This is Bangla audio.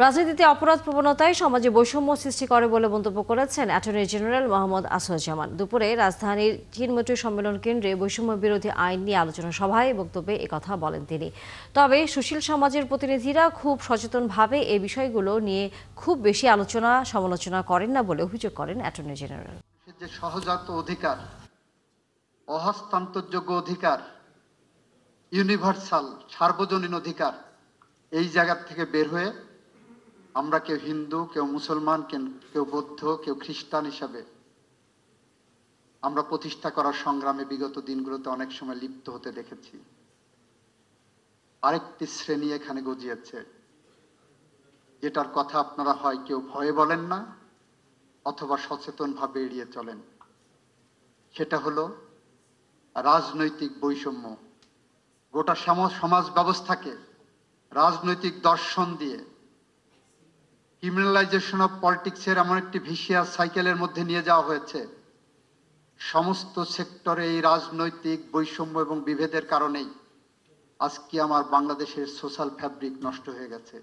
রাজনীতিতে অপরাধ প্রবণতায় সমাজে বৈষম্য সৃষ্টি করে বলে মন্তব্য করেছেন অ্যাটর্নি জেনারেল মোহাম্মদ আসুজ্জামান। দুপুরে রাজধানীর চিনমোটর সম্মেলন কেন্দ্রে বৈষম্য বিরোধী আইন নিয়ে আলোচনা সভায় বক্তব্যে একথা বলেন তিনি। তবে সুশীল সমাজের প্রতিনিধিরা খুব সচেতনভাবে এই বিষয়গুলো নিয়ে খুব বেশি আলোচনা সমালোচনা করেন না বলে অভিযোগ করেন অ্যাটর্নি জেনারেল। যে সহজাত অধিকার, অহস্তান্তরযোগ্য অধিকার, ইউনিভার্সাল সার্বজনীন অধিকার, এই জায়গা থেকে বের হয়ে আমরা কেউ হিন্দু, কেউ মুসলমান, কেউ বৌদ্ধ, কেউ খ্রিস্টান হিসাবে আমরা প্রতিষ্ঠা করার সংগ্রামে বিগত দিনগুলোতে অনেক সময় লিপ্ত হতে দেখেছি। আরেকটি শ্রেণী এখানে গজিয়েছে, যেটার কথা আপনারা হয় কেউ ভয়ে বলেন না অথবা সচেতনভাবে এড়িয়ে চলেন। সেটা হলো রাজনৈতিক বৈষম্য। গোটা সমাজ ব্যবস্থাকে রাজনৈতিক দর্শন দিয়ে ক্রিমিনালাইজেশন অফ পলিটিক্সের এমন একটি ভিশিয়াস সাইকেলের মধ্যে নিয়ে যাওয়া হয়েছে। সমস্ত সেক্টরে এই রাজনৈতিক বৈষম্য এবং বিভেদের কারণেই আজকে আমার বাংলাদেশের সোশ্যাল ফ্যাব্রিক নষ্ট হয়ে গেছে।